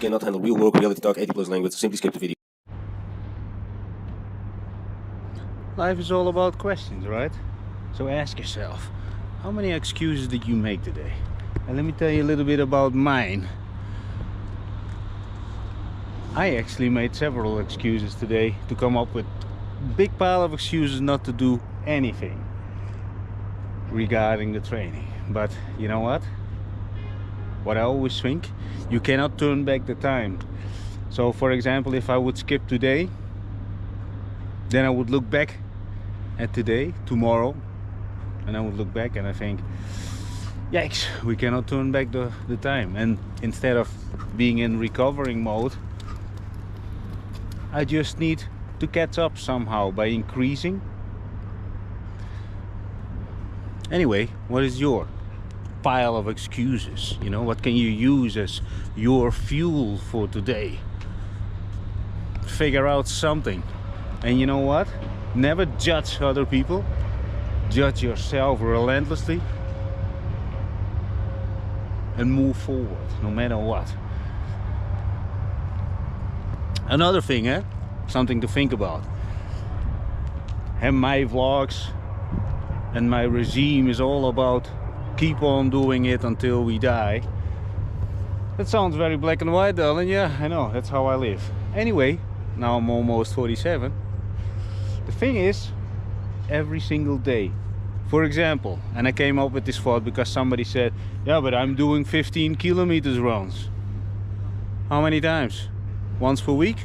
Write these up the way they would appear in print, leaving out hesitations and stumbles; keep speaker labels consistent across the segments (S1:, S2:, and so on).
S1: cannot handle real work, reality talk, 80+ language, simply skip the video.
S2: Life is all about questions, right? So ask yourself, how many excuses did you make today? And let me tell you a little bit about mine. I actually made several excuses today to come up with a big pile of excuses not to do anything regarding the training. But you know what? What I always think, you cannot turn back the time. So for example, if I would skip today, then I would look back at today, tomorrow, and I would look back and I think, yikes, we cannot turn back the time. And instead of being in recovering mode, I just need to catch up somehow by increasing. Anyway, what is your pile of excuses? You know, what can you use as your fuel for today? Figure out something. And you know what? Never judge other people. Judge yourself relentlessly. And move forward, no matter what. Another thing, something to think about. And my vlogs and my regime is all about keep on doing it until we die. That sounds very black and white, darling. Yeah, I know, that's how I live. Anyway, now I'm almost 47. The thing is, every single day. For example, and I came up with this thought because somebody said, yeah, but I'm doing 15 kilometers runs. How many times? Once per week?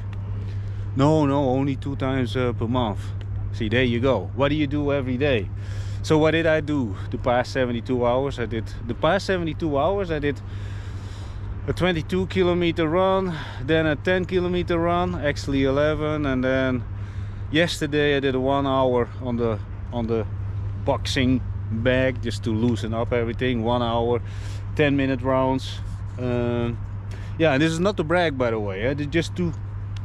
S2: No, only 2 times per month. See, there you go. What do you do every day? So what did I do the past 72 hours? I did a 22 kilometer run, then a 10 kilometer run, actually 11, and then yesterday I did a 1 hour on the boxing bag just to loosen up everything. 1 hour, 10-minute rounds. Yeah, and this is not to brag, by the way, just to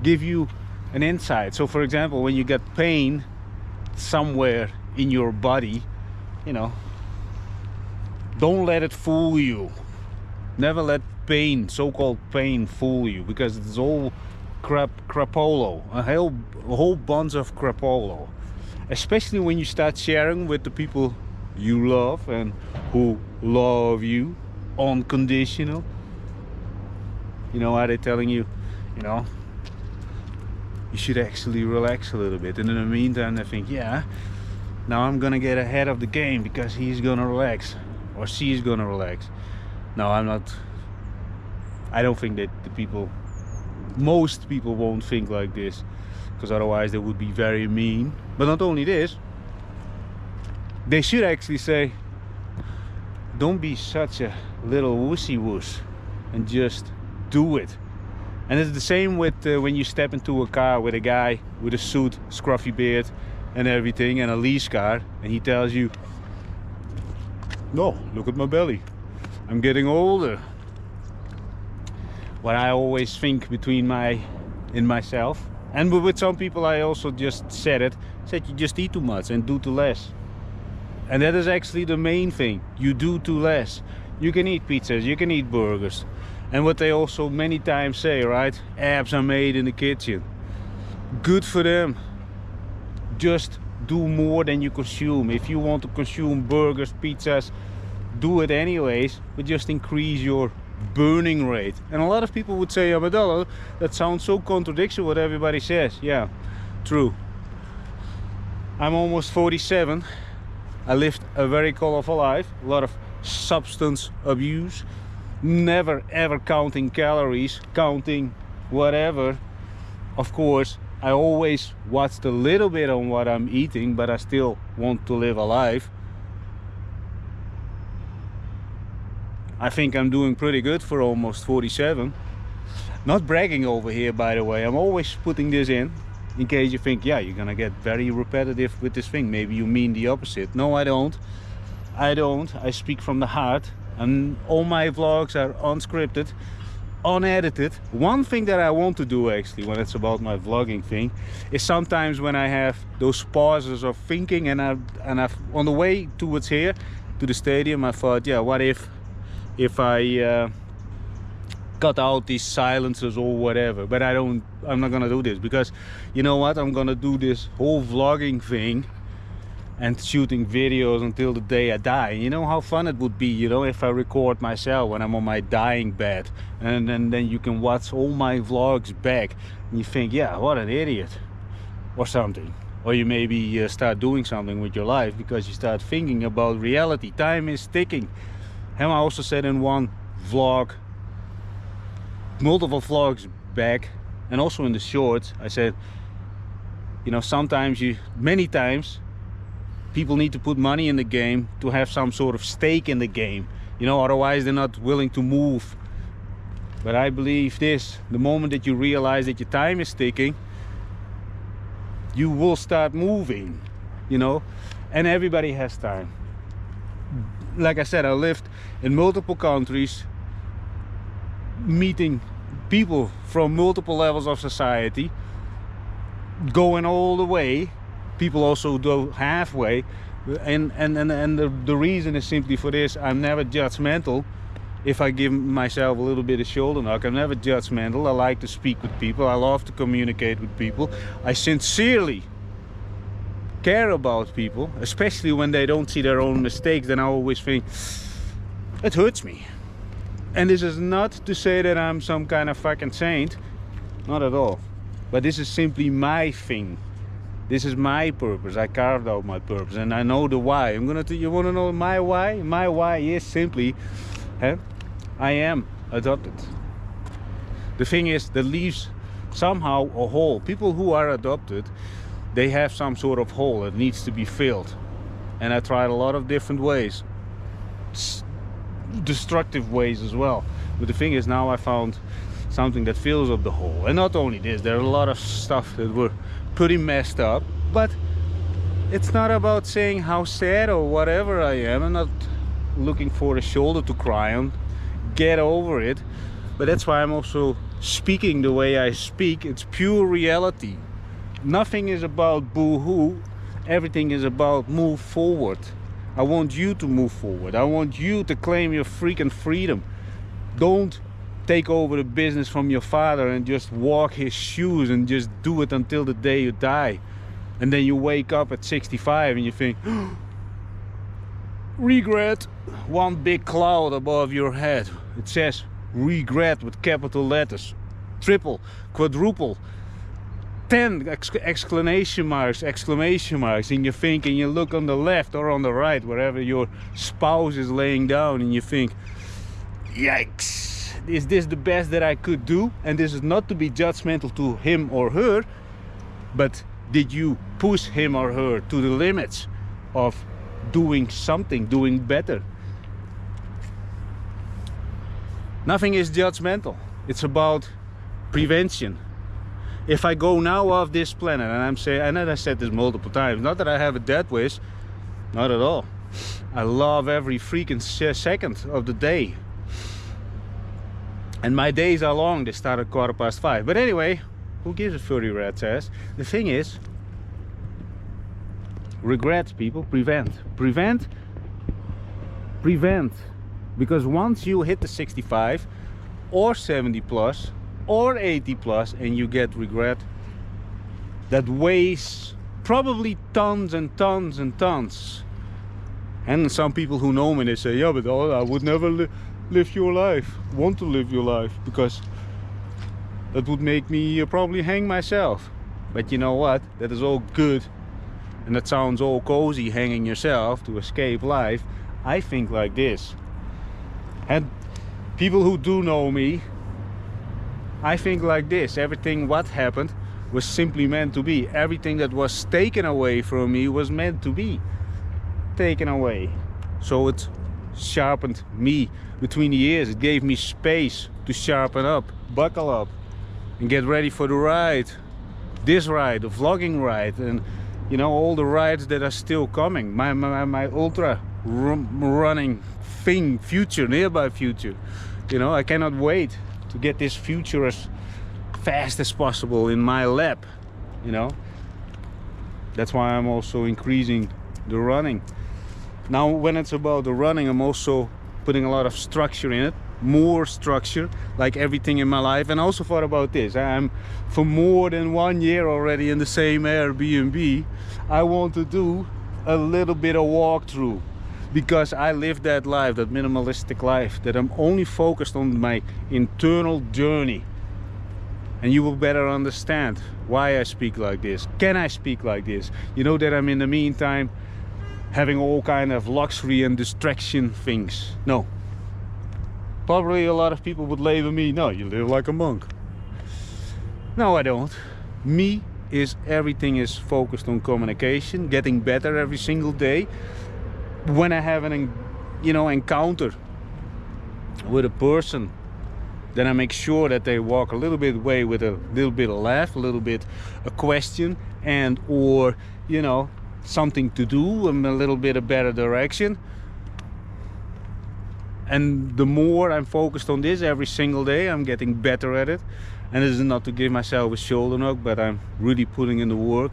S2: give you an insight. So for example, when you get pain somewhere in your body, you know, don't let it fool you. Never let pain, so-called pain, fool you, because it's all crapola, a whole bunch of crapola. Especially when you start sharing with the people you love and who love you unconditional. You know, are they telling you, you know, you should actually relax a little bit. And in the meantime, I think, yeah, now I'm gonna get ahead of the game because he's gonna relax or she's gonna relax. No, I'm not. I don't think that most people won't think like this, because otherwise they would be very mean. But not only this, they should actually say, don't be such a little wussy wuss and just do it. And it's the same with when you step into a car with a guy with a suit, scruffy beard and everything, and a lease car, and he tells you, no, look at my belly, I'm getting older. What I always think in myself, and with some people I also just said you just eat too much and do too less. And that is actually the main thing. You do too less. You can eat pizzas, you can eat burgers. And what they also many times say, right? Abs are made in the kitchen. Good for them. Just do more than you consume. If you want to consume burgers, pizzas, do it anyways, but just increase your burning rate. And a lot of people would say, yeah, but that sounds so contradictory what everybody says. Yeah, true. I'm almost 47. I lived a very colorful life, a lot of substance abuse, never ever counting calories, counting whatever. Of course, I always watched a little bit on what I'm eating, but I still want to live a life. I think I'm doing pretty good for almost 47. Not bragging over here, by the way. I'm always putting this in case you think, yeah, you're gonna get very repetitive with this thing. Maybe you mean the opposite. No, I don't. I speak from the heart, and all my vlogs are unscripted, unedited. One thing that I want to do actually when it's about my vlogging thing is sometimes when I have those pauses of thinking, and I've on the way towards here to the stadium, I thought, yeah, what if I cut out these silences or whatever. But I'm not gonna do this, because you know what, I'm gonna do this whole vlogging thing and shooting videos until the day I die. You know how fun it would be, you know, if I record myself when I'm on my dying bed, and then you can watch all my vlogs back and you think, yeah, what an idiot or something. Or you maybe start doing something with your life because you start thinking about reality. Time is ticking. And I also said in one vlog, multiple vlogs back, and also in the shorts, I said, you know, many times people need to put money in the game to have some sort of stake in the game, you know, otherwise they're not willing to move. But I believe this, the moment that you realize that your time is ticking, you will start moving, you know. And everybody has time. Like I said, I lived in multiple countries, meeting people from multiple levels of society, going all the way. People also go halfway, and the reason is simply for this: I'm never judgmental. If I give myself a little bit of shoulder knock, I'm never judgmental. I like to speak with people. I love to communicate with people. I sincerely care about people, especially when they don't see their own mistakes. Then I always think, it hurts me. And this is not to say that I'm some kind of fucking saint, not at all. But this is simply my thing. This is my purpose. I carved out my purpose, and I know the why. You want to know my why? My why is simply, I am adopted. The thing is, that leaves somehow a hole. People who are adopted, they have some sort of hole that needs to be filled. And I tried a lot of different ways, destructive ways as well. But the thing is, now I found something that fills up the hole. And not only this, there are a lot of stuff that were pretty messed up, but it's not about saying how sad or whatever I am. I'm not looking for a shoulder to cry on. Get over it. But that's why I'm also speaking the way I speak. It's pure reality. Nothing is about boo-hoo. Everything is about move forward. I want you to move forward. I want you to claim your freaking freedom. Don't take over the business from your father and just walk his shoes and just do it until the day you die. And then you wake up at 65 and you think, regret. One big cloud above your head. It says regret with capital letters. Triple, quadruple, 10 exclamation marks, and you think, and you look on the left or on the right, wherever your spouse is laying down, and you think, yikes. Is this the best that I could do? And this is not to be judgmental to him or her, but did you push him or her to the limits of doing something, doing better? Nothing is judgmental. It's about prevention. If I go now off this planet, and I'm saying, and I said this multiple times, not that I have a death wish, not at all. I love every freaking second of the day. And my days are long. They start at 5:15. But anyway, who gives a furry rat's ass? The thing is, regret, people. Prevent. Because once you hit the 65 or 70 plus or 80 plus and you get regret, that weighs probably tons and tons and tons. And some people who know me, they say, yeah, but I would never live your life, want to live your life, because that would make me probably hang myself. But you know what, that is all good, and that sounds all cozy, hanging yourself to escape life. I think like this, and people who do know me, I think like this: everything what happened was simply meant to be. Everything that was taken away from me was meant to be taken away. So it sharpened me between the ears. It gave me space to sharpen up, buckle up, and get ready for the ride. This ride, the vlogging ride, and you know, all the rides that are still coming. My ultra running thing, future, nearby future. You know, I cannot wait to get this future as fast as possible in my lap. You know, that's why I'm also increasing the running. Now when it's about the running, I'm also putting a lot of structure in it. more structure, like everything in my life. And also thought about this. I'm for more than 1 year already in the same Airbnb. I want to do a little bit of walkthrough, because I live that life, that minimalistic life, that I'm only focused on my internal journey. And you will better understand why I speak like this. Can I speak like this? You know that I'm in the meantime having all kind of luxury and distraction things. No. Probably a lot of people would label me, no, you live like a monk. No, I don't. Me is everything is focused on communication, getting better every single day. When I have an encounter with a person, then I make sure that they walk a little bit away with a little bit of laugh, a little bit a question, and or something to do, and a little bit of better direction. And the more I'm focused on this every single day, I'm getting better at it. And this is not to give myself a shoulder knock, but I'm really putting in the work.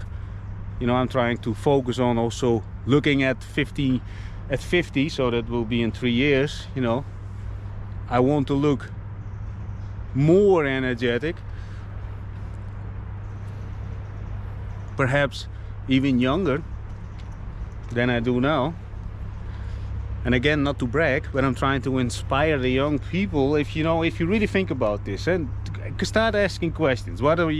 S2: I'm trying to focus on also looking at 50, so that will be in 3 years. I want to look more energetic, perhaps even younger than I do now. And again, not to brag, but I'm trying to inspire the young people. If you really think about this and start asking questions, what are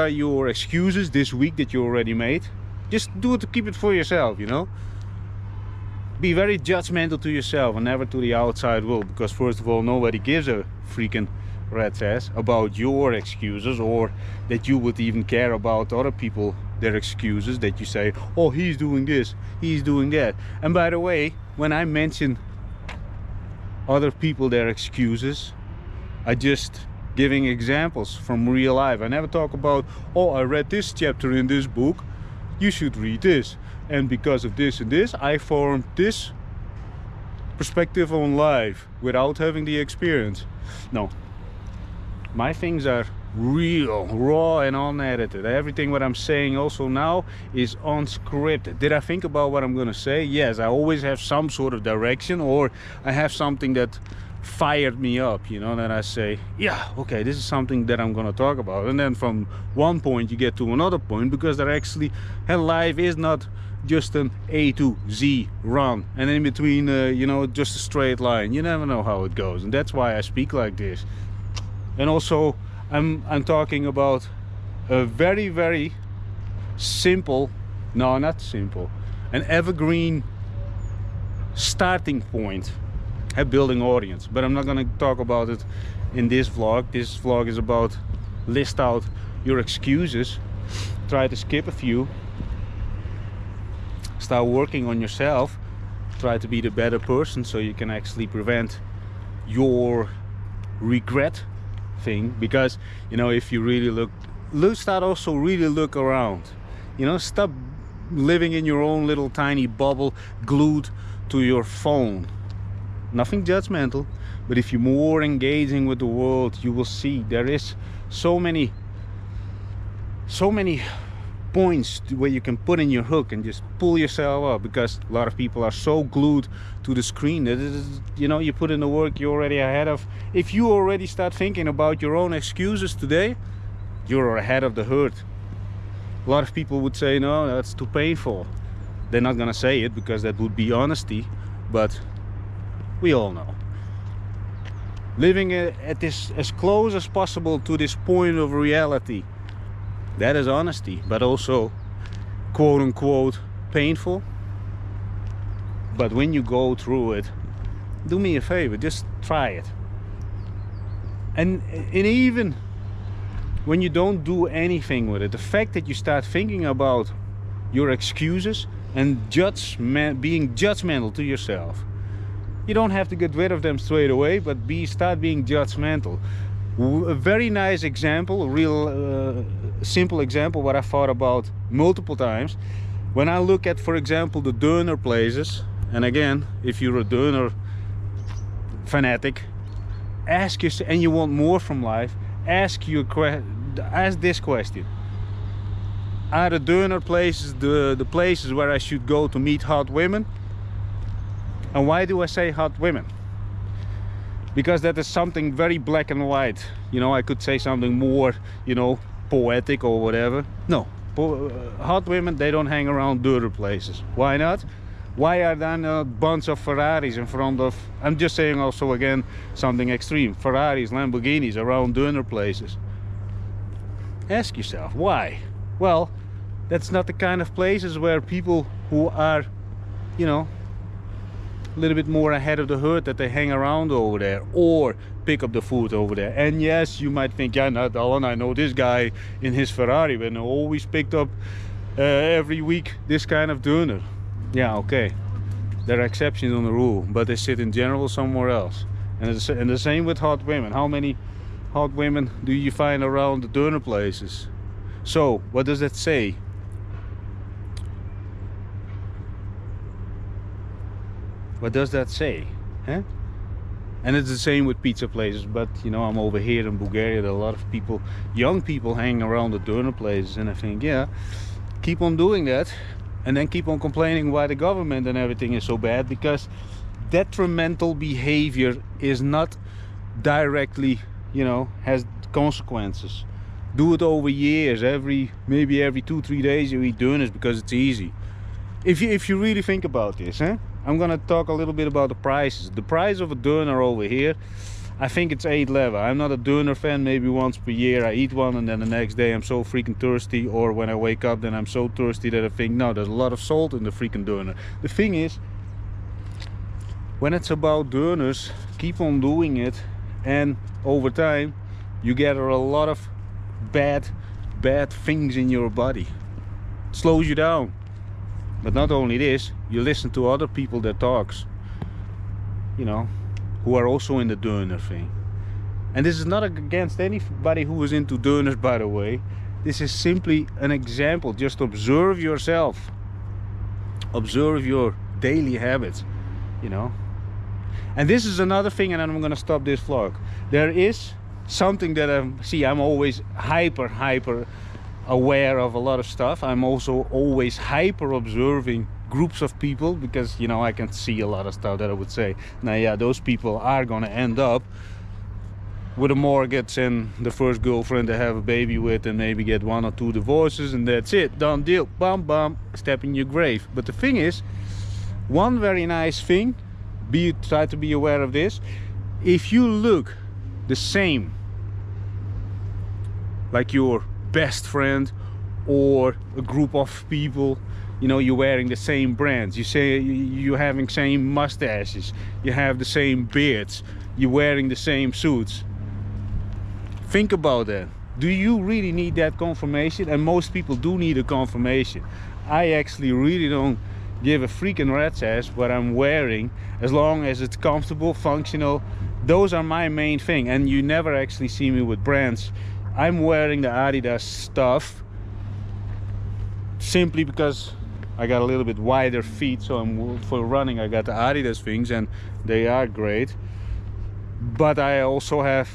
S2: your excuses this week that you already made? Just do it to keep it for yourself. Be very judgmental to yourself and never to the outside world, because first of all, nobody gives a freaking rat's ass about your excuses, or that you would even care about other people, their excuses, that you say, oh, he's doing this, he's doing that. And by the way, when I mention other people, their excuses, I just giving examples from real life. I never talk about, oh, I read this chapter in this book, you should read this, and because of this and this, I formed this perspective on life without having the experience. No, my things are real, raw and unedited. Everything what I'm saying also now is unscripted. Did I think about what I'm gonna say? Yes, I always have some sort of direction, or I have something that fired me up, that I say, yeah, okay, this is something that I'm gonna talk about. And then from one point you get to another point, because they're actually, life is not just an A to Z run, and in between just a straight line. You never know how it goes, and that's why I speak like this. And also I'm talking about a very, very simple, no, not simple, an evergreen starting point at building audience. But I'm not going to talk about it in this vlog. This vlog is about list out your excuses, try to skip a few, start working on yourself, try to be the better person, so you can actually prevent your regret thing. Because if you really start also really look around, stop living in your own little tiny bubble glued to your phone. Nothing judgmental, but if you're more engaging with the world, you will see there is so many points where you can put in your hook and just pull yourself up, because a lot of people are so glued to the screen that you put in the work, you're already ahead of. If you already start thinking about your own excuses today, you're ahead of the herd. A lot of people would say, no, that's too painful. They're not gonna say it because that would be honesty, but we all know. Living at this as close as possible to this point of reality, that is honesty, but also quote unquote painful. But when you go through it, do me a favor, just try it. And even when you don't do anything with it, the fact that you start thinking about your excuses and being judgmental to yourself, you don't have to get rid of them straight away, but start being judgmental. A very nice example, a real simple example, what I thought about multiple times. When I look at, for example, the Döner places, and again, if you're a Döner fanatic, ask yourself, and you want more from life, ask this question: are the Döner places the places where I should go to meet hot women? And why do I say hot women? because that is something very black and white. You know, I could say something more, you know, poetic or whatever. No, hot women, they don't hang around dirty places. Why not? Why are there a bunch of Ferraris in front of, I'm just saying also again something extreme, Ferraris, Lamborghinis around dinner places? Ask yourself why. Well, that's not the kind of places where people who are, you know, a little bit more ahead of the herd, that they hang around over there or pick up the food over there. And yes, you might think, yeah, not Alan, I know this guy in his Ferrari and always picked up every week this kind of dinner. Yeah, okay, there are exceptions on the rule, but they sit in general somewhere else. And the same with hot women. How many hot women do you find around the dinner places? So what does that say? What does that say? Huh? And it's the same with pizza places, but you know, I'm over here in Bulgaria, there are a lot of people, young people hanging around the dinner places, and I think, yeah, keep on doing that. And then keep on complaining why the government and everything is so bad, because detrimental behavior is not directly, you know, has consequences. Do it over years. Maybe every 2-3 days you eat donuts because it's easy. If you really think about this, huh? I'm gonna talk a little bit about the prices. The price of a doner over here, I think it's 8 leva. I'm not a doner fan. Maybe once per year I eat one, and then the next day I'm so freaking thirsty, or when I wake up then I'm so thirsty that I think, no, there's a lot of salt in the freaking doner. The thing is, when it's about doners, keep on doing it, and over time you gather a lot of bad things in your body. It slows you down. But not only this, you listen to other people that talks, you know, who are also in the doner thing. And this is not against anybody who is into doners, by the way. This is simply an example. Just observe yourself, observe your daily habits, you know. And this is another thing, and I'm gonna stop this vlog. There is something that I'm always hyper aware of a lot of stuff. I'm also always hyper observing groups of people, because you know, I can see a lot of stuff that I would say, now yeah, those people are gonna end up with a mortgage and the first girlfriend they have a baby with, and maybe get 1 or 2 divorces, and that's it, done deal, bam bam, step in your grave. But the thing is, one very nice thing, try to be aware of this: if you look the same like your best friend or a group of people, you know, you're wearing the same brands, you say you're having same mustaches, you have the same beards, you're wearing the same suits, think about that. Do you really need that confirmation? And most people do need a confirmation. I actually really don't give a freaking rat's ass what I'm wearing, as long as it's comfortable, functional. Those are my main thing. And you never actually see me with brands. I'm wearing the Adidas stuff simply because I got a little bit wider feet, so for running I got the Adidas things, and they are great. But I also have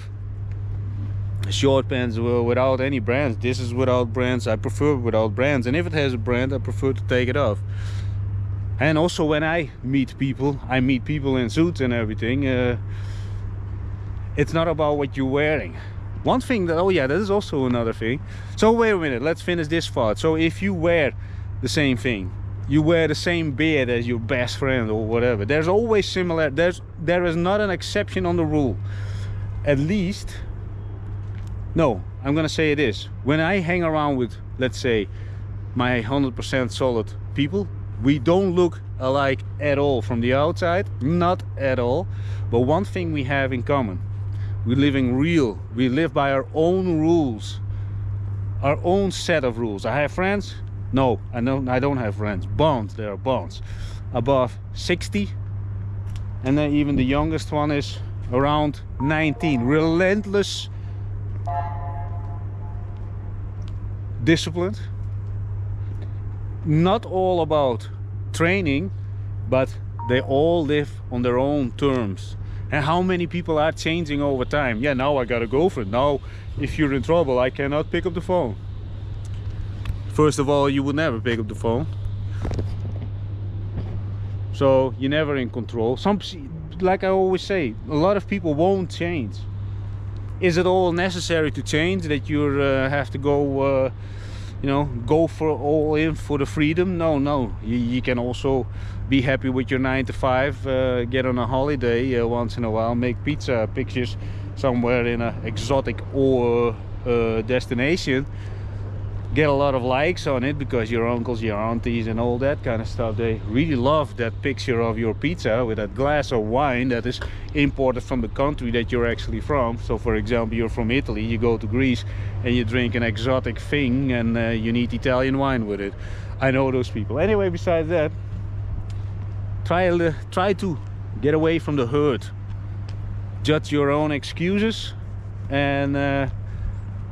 S2: short pants without any brands. This is without brands. I prefer without brands, and if it has a brand, I prefer to take it off. And also, when I meet people in suits and everything. It's not about what you're wearing. One thing that, oh yeah, that is also another thing. So wait a minute, let's finish this thought. So if you wear the same thing, you wear the same beard as your best friend or whatever, there's always similar, there is not an exception on the rule. At least, no, I'm gonna say it is. When I hang around with, let's say, my 100% solid people, we don't look alike at all from the outside, not at all. But one thing we have in common: we're living real. We live by our own rules, our own set of rules. I have friends? No, I don't have friends. Bonds, there are bonds. Above 60, and then even the youngest one is around 19. Relentless, disciplined. Not all about training, but they all live on their own terms. And how many people are changing over time? Yeah, now I gotta go for it. Now, if you're in trouble, I cannot pick up the phone. First of all, you would never pick up the phone, so you're never in control. like I always say, a lot of people won't change. Is it all necessary to change, that you have to go you know, go for all in for the freedom? No, you can also be happy with your 9 to 5, get on a holiday once in a while, make pizza pictures somewhere in an exotic or destination, get a lot of likes on it because your uncles, your aunties and all that kind of stuff, they really love that picture of your pizza with that glass of wine that is imported from the country that you're actually from. So for example, you're from Italy, you go to Greece and you drink an exotic thing, and you need Italian wine with it. I know those people. Anyway, besides that, try to get away from the herd, judge your own excuses, and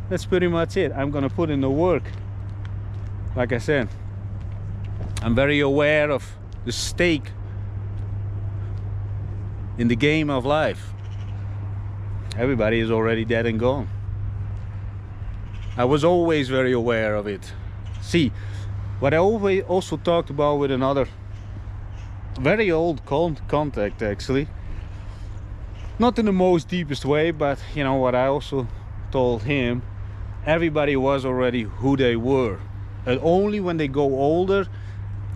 S2: that's pretty much it. I'm gonna put in the work. Like I said, I'm very aware of the stake in the game of life. Everybody is already dead and gone. I was always very aware of it. See, what I always also talked about with another very old contact, actually, not in the most deepest way, but you know what I also told him, everybody was already who they were, and only when they go older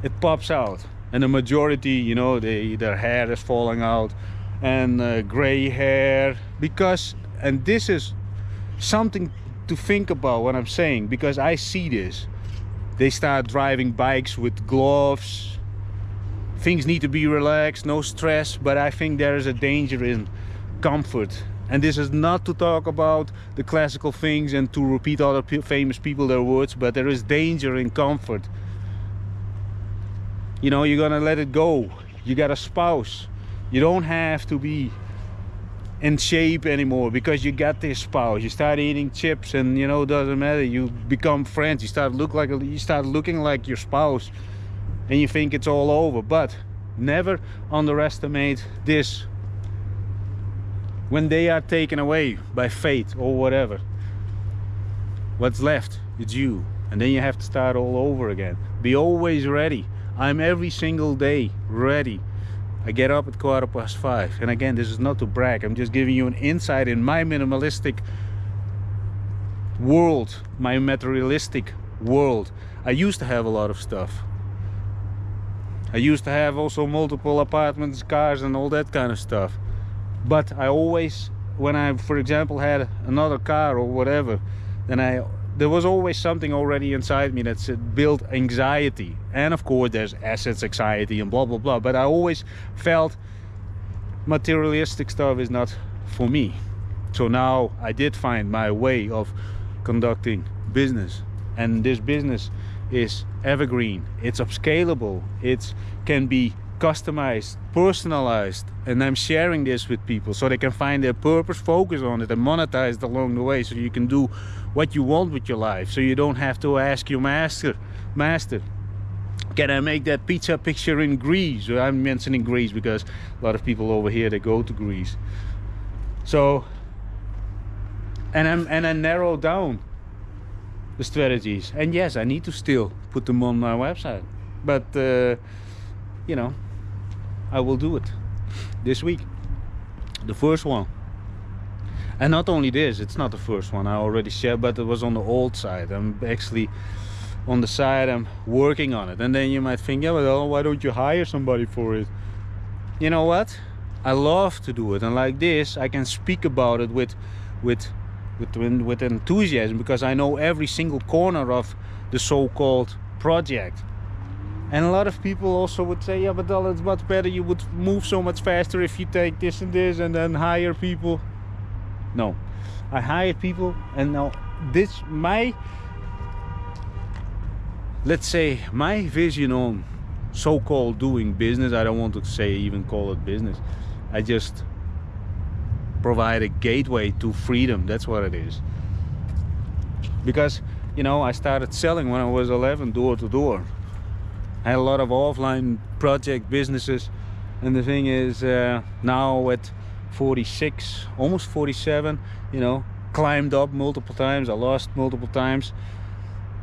S2: it pops out. And the majority, you know, their hair is falling out and gray hair, because, and this is something to think about what I'm saying, because I see this. They start driving bikes with gloves, things need to be relaxed, no stress, but I think there is a danger in comfort. And this is not to talk about the classical things and to repeat other famous people their words, but there is danger in comfort. You know, you're gonna let it go. You got a spouse. You don't have to be in shape anymore because you got this spouse. You start eating chips and, you know, it doesn't matter. You become friends. You start looking like your spouse, and you think it's all over. But never underestimate this. When they are taken away by fate or whatever, what's left is you, and then you have to start all over again. Be always ready. I'm every single day ready. I get up at 5:15, and again, this is not to brag, I'm just giving you an insight in my minimalistic world, my materialistic world. I used to have a lot of stuff. I used to have also multiple apartments, cars and all that kind of stuff. But I always, when I, for example, had another car or whatever, then there was always something already inside me that built anxiety. And of course there's assets anxiety and blah blah blah, but I always felt materialistic stuff is not for me. So now I did find my way of conducting business, and this business is evergreen, it's up-scalable, it can be customized, personalized, and I'm sharing this with people so they can find their purpose, focus on it, and monetize it along the way, so you can do what you want with your life. So you don't have to ask your master, can I make that pizza picture in Greece? I'm mentioning Greece because a lot of people over here, they go to Greece. So and I narrow down the strategies, and yes, I need to still put them on my website, but you know, I will do it this week, the first one. And not only this, it's not the first one, I already shared, but it was on the old side. I'm actually on the side, I'm working on it. And then you might think, yeah, well, why don't you hire somebody for it? You know what, I love to do it, and like this I can speak about it with enthusiasm, because I know every single corner of the so-called project. And a lot of people also would say, yeah, but it's much better, you would move so much faster if you take this and this and then hire people. No, I hired people, and now this, let's say my vision on so-called doing business, I don't want to say even call it business, I just provide a gateway to freedom. That's what it is. Because, you know, I started selling when I was 11, door to door. I had a lot of offline project businesses, and the thing is, now at 46, almost 47, you know, climbed up multiple times, I lost multiple times,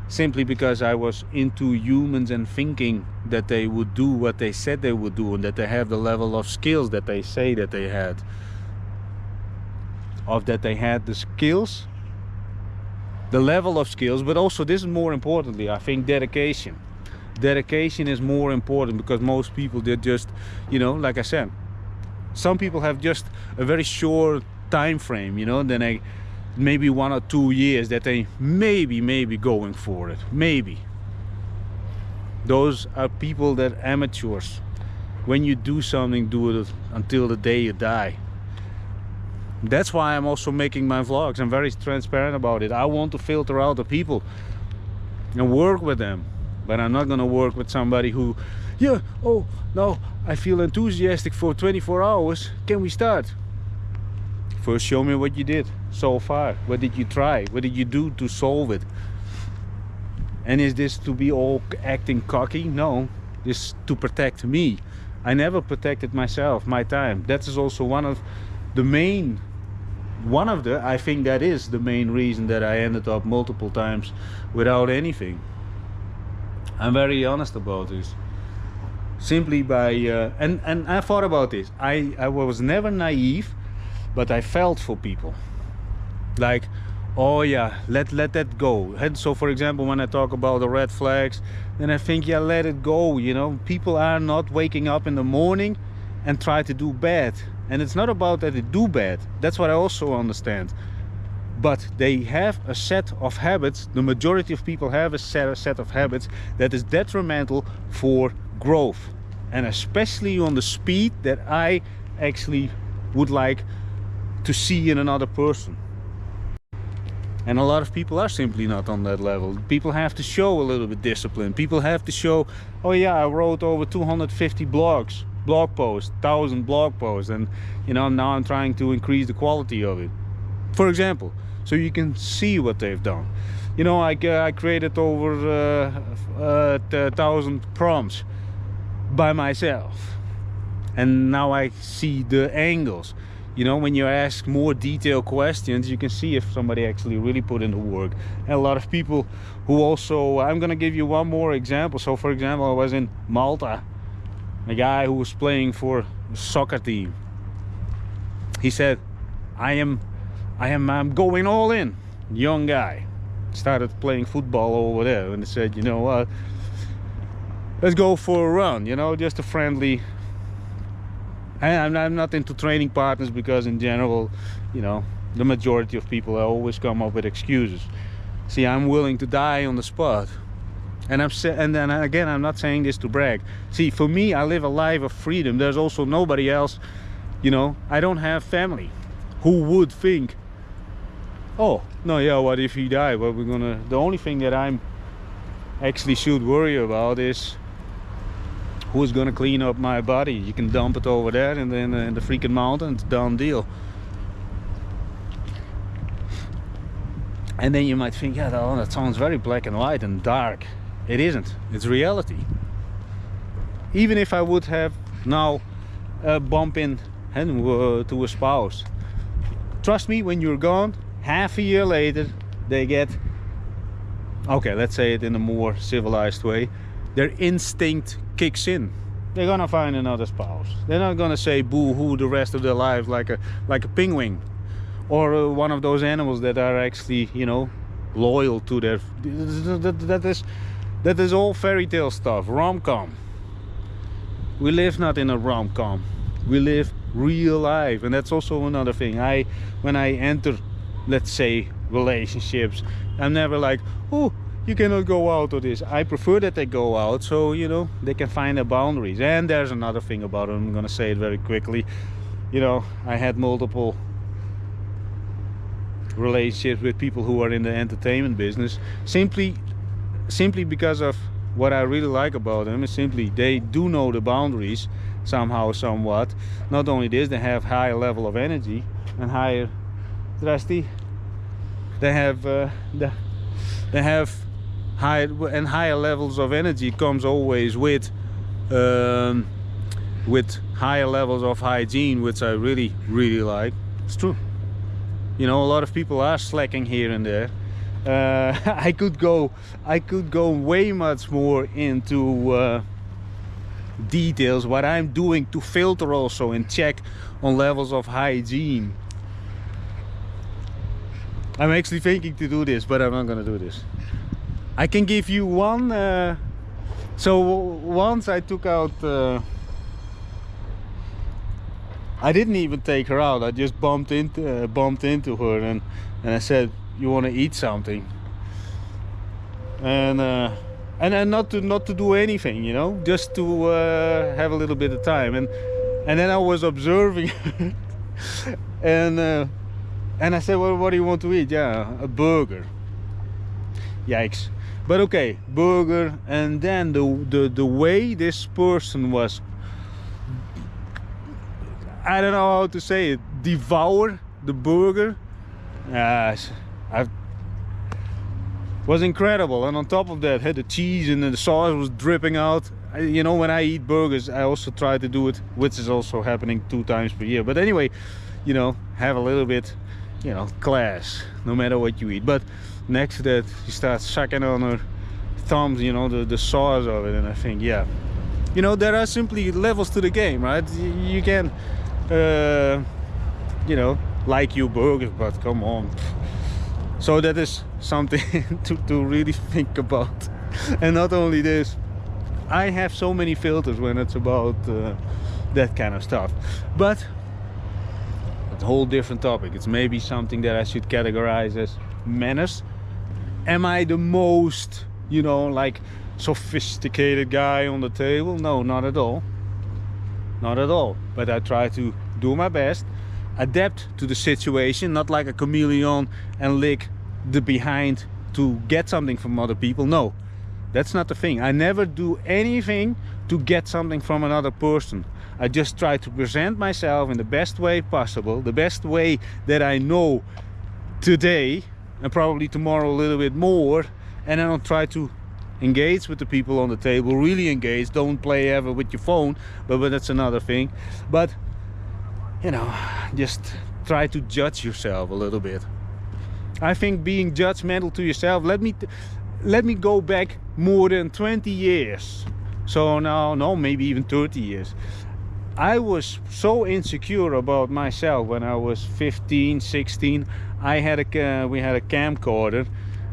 S2: simply because I was into humans and thinking that they would do what they said they would do, and that they have the level of skills that they say that they had. Of that they had the skills, the level of skills, but also, this is more importantly, I think, dedication. Dedication is more important, because most people, they're just, you know, like I said, some people have just a very short time frame, you know, then they maybe 1 or 2 years that they maybe going for it, maybe. Those are people that amateurs. When you do something, do it until the day you die. That's why I'm also making my vlogs. I'm very transparent about it. I want to filter out the people and work with them, but I'm not gonna work with somebody who, yeah, oh no, I feel enthusiastic for 24 hours, can we start? First, show me what you did so far. What did you try? What did you do to solve it? And is this to be all acting cocky? No, this is to protect me. I never protected myself, my time. That is also one of the, I think that is the main reason that I ended up multiple times without anything. I'm very honest about this. Simply by, and I thought about this. I was never naive, but I felt for people. Like, oh yeah, let that go. And so, for example, when I talk about the red flags, then I think, yeah, let it go. You know, people are not waking up in the morning and try to do bad. And it's not about that they do bad. That's what I also understand. But they have a set of habits. The majority of people have a set of habits that is detrimental for growth, and especially on the speed that I actually would like to see in another person. And a lot of people are simply not on that level. People have to show a little bit discipline. People have to show, oh yeah, I wrote over 250 blog posts, 1,000 blog posts, and you know, now I'm trying to increase the quality of it, for example, so you can see what they've done. You know, I created over 1,000 prompts by myself, and now I see the angles. You know, when you ask more detailed questions, you can see if somebody actually really put in the work. And a lot of people who also, I'm gonna give you one more example. So for example, I was in Malta, a guy who was playing for a soccer team. He said, I'm going all in. Young guy, started playing football over there, and he said, you know what, let's go for a run, you know, just a friendly. And I'm not into training partners, because in general, you know, the majority of people always come up with excuses. See, I'm willing to die on the spot. And then again, I'm not saying this to brag. See, for me, I live a life of freedom. There's also nobody else, you know, I don't have family who would think, oh, no, yeah, what if he died? Well, the only thing that I'm actually should worry about is who's gonna clean up my body. You can dump it over there and then in the freaking mountains, done deal. And then you might think, yeah, that sounds very black and white and dark. It isn't, it's reality. Even if I would have now bump in to a spouse, trust me, when you're gone, half a year later, they get, okay, let's say it in a more civilized way, their instinct kicks in. They're gonna find another spouse. They're not gonna say boo-hoo the rest of their life like a penguin, or one of those animals that are actually, you know, loyal to their. That is all fairy tale stuff, rom-com. We live not in a rom-com. We live real life, and that's also another thing. When I enter, let's say, relationships, I'm never like, oh, you cannot go out of this. I prefer that they go out, so you know, they can find their boundaries. And there's another thing about it, I'm gonna say it very quickly. You know, I had multiple relationships with people who are in the entertainment business, simply because of what I really like about them is simply they do know the boundaries somehow, somewhat. Not only this, they have higher level of energy and higher they have higher levels of energy comes always with higher levels of hygiene, which I really like. It's true. You know, a lot of people are slacking here and there, I could go way much more into details what I'm doing to filter also and check on levels of hygiene. I'm actually thinking to do this, but I'm not gonna do this. I can give you one. So once I took out, I didn't even take her out. I just bumped into her, and I said, "You want to eat something?" And then not to do anything, you know, just to have a little bit of time. And then I was observing, and I said, "Well, what do you want to eat?" "Yeah, a burger." Yikes. But okay, burger. And then the way this person was, I don't know how to say it, devour the burger, was incredible. And on top of that, had the cheese and the sauce was dripping out. You know, when I eat burgers, I also try to do it, which is also happening 2 times per year. But anyway, you know, have a little bit, you know, class, no matter what you eat. But next to that, she starts sucking on her thumbs, you know, the sauce of it. And I think, yeah, you know, there are simply levels to the game, right? You can, you know, like your burger, but come on. So that is something to really think about. And not only this, I have so many filters when it's about that kind of stuff. But a whole different topic. It's maybe something that I should categorize as manners. Am I the most, you know, like sophisticated guy on the table? No, not at all. Not at all. But I try to do my best, adapt to the situation, not like a chameleon and lick the behind to get something from other people. No, that's not the thing. I never do anything to get something from another person. I just try to present myself in the best way possible, the best way that I know today, and probably tomorrow a little bit more. And then I'll try to engage with the people on the table, really engage. Don't play ever with your phone, but that's another thing. But you know, just try to judge yourself a little bit. I think being judgmental to yourself, let me go back more than 20 years. So now, no, maybe even 30 years. I was so insecure about myself when I was 15, 16. We had a camcorder,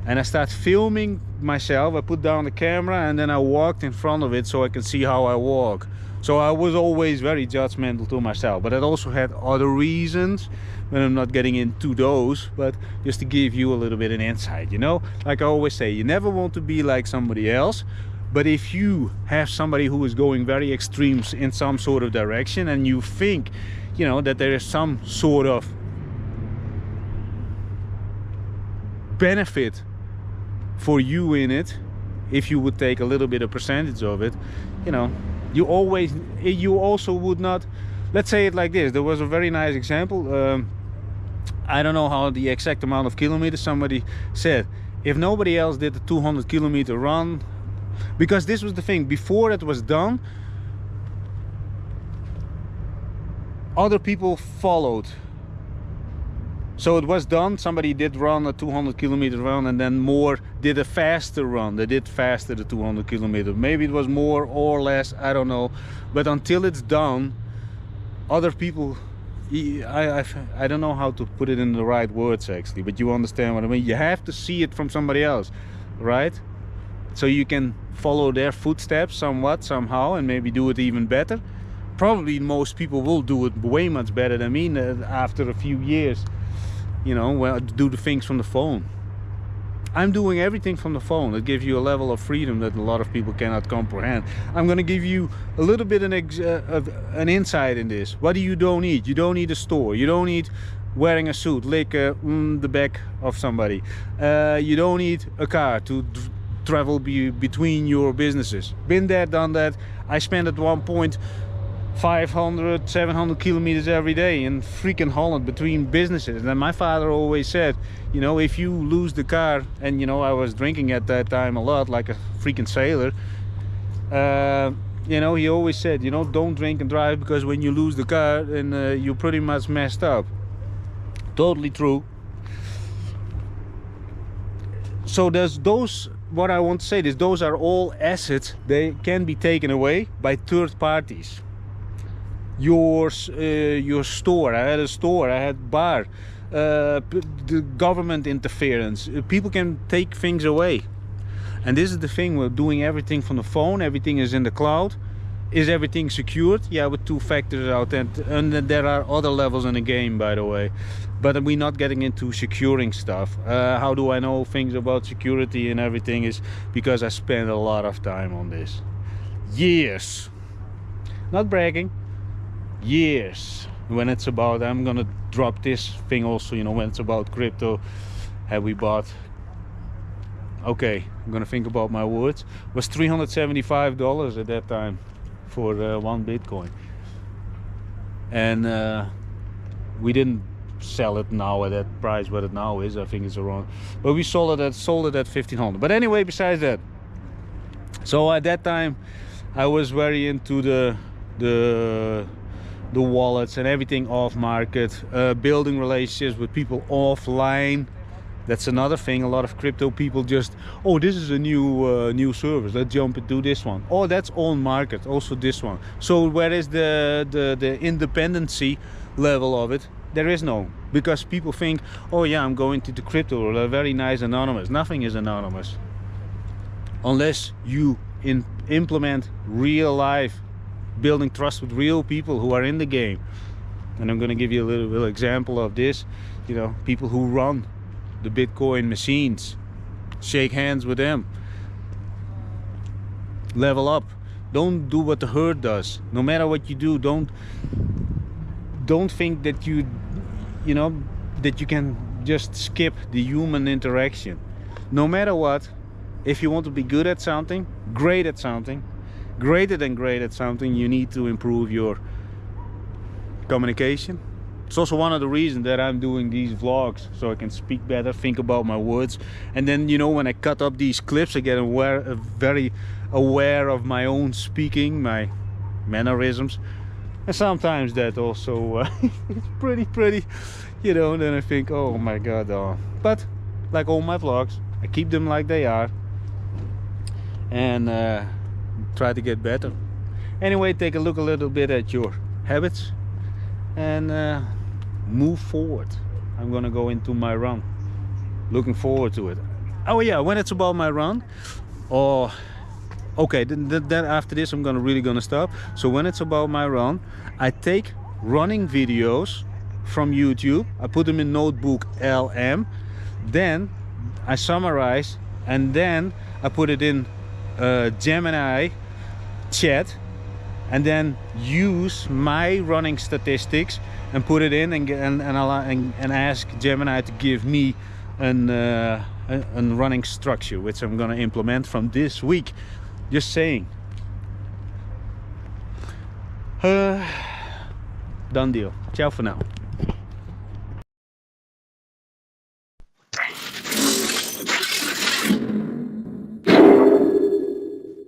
S2: and I started filming myself. I put down the camera and then I walked in front of it so I can see how I walk. So I was always very judgmental to myself, but it also had other reasons, but I'm not getting into those. But just to give you a little bit of insight, you know, like I always say, you never want to be like somebody else. But if you have somebody who is going very extremes in some sort of direction, and you think, you know, that there is some sort of benefit for you in it, if you would take a little bit of percentage of it, you know, you also would not, let's say it like this. There was a very nice example. I don't know how the exact amount of kilometers. Somebody said, if nobody else did the 200-kilometer run, because this was the thing, before it was done, other people followed. So it was done, somebody did run a 200-kilometer run, and then more did a faster run. They did faster the 200-kilometer. Maybe it was more or less, I don't know. But until it's done, other people, I don't know how to put it in the right words actually, but you understand what I mean. You have to see it from somebody else, right? So you can follow their footsteps somewhat, somehow, and maybe do it even better. Probably most people will do it way much better than me after a few years. You know, well, do the things from the phone. I'm doing everything from the phone. It gives you a level of freedom that a lot of people cannot comprehend. I'm going to give you a little bit of an insight in this. What do you don't need? You don't need a store. You don't need wearing a suit, lick the back of somebody. You don't need a car to travel between your businesses. Been there, done that. I spent at one point 500, 700 kilometers every day in freaking Holland between businesses. And my father always said, you know, if you lose the car, and you know, I was drinking at that time a lot, like a freaking sailor. You know, he always said, you know, don't drink and drive, because when you lose the car, then you're pretty much messed up. Totally true. So there's those, what I want to say is those are all assets. They can be taken away by third parties. Your store, I had a store, I had bar, the government interference. People can take things away. And this is the thing, we're doing everything from the phone, everything is in the cloud. Is everything secured? Yeah, with 2 factors out, and there are other levels in the game, by the way. But we're not getting into securing stuff. How do I know things about security and everything? Is because I spend a lot of time on this. Years. Not bragging. Years. When it's about, I'm gonna drop this thing also, you know, when it's about crypto. Have we bought? Okay, I'm gonna think about my words. It was $375 at that time for 1 Bitcoin, and we didn't sell it now at that price. What it now is, I think it's around, but we sold it at 1500. But anyway, besides that, so at that time I was very into the wallets and everything off market, building relationships with people offline. That's another thing. A lot of crypto people just, oh, this is a new service, let's jump into this one. Oh, that's on market, also this one. So where is the independency level of it? There is no, because people think, oh yeah, I'm going to the crypto world, a very nice anonymous. Nothing is anonymous unless you implement real life, building trust with real people who are in the game. And I'm going to give you a little example of this. You know, people who run the Bitcoin machines, shake hands with them, level up. Don't do what the herd does. No matter what you do, don't think that you know that you can just skip the human interaction. No matter what, if you want to be good at something, great at something, greater than great at something, you need to improve your communication. It's also one of the reasons that I'm doing these vlogs, so I can speak better, think about my words. And then, you know, when I cut up these clips, I get very aware of my own speaking, my mannerisms. And sometimes that also it's pretty, you know, and then I think, oh my god. But like all my vlogs, I keep them like they are and try to get better. Anyway, take a look a little bit at your habits and move forward. I'm gonna go into my run. Looking forward to it. Oh yeah, when it's about my run, or okay, then after this I'm really gonna stop. So when it's about my run, I take running videos from YouTube, I put them in notebook LM, then I summarize, and then I put it in Gemini chat, and then use my running statistics and put it in and ask Gemini to give me a running structure, which I'm gonna implement from this week. Just saying. Done deal. Ciao for now.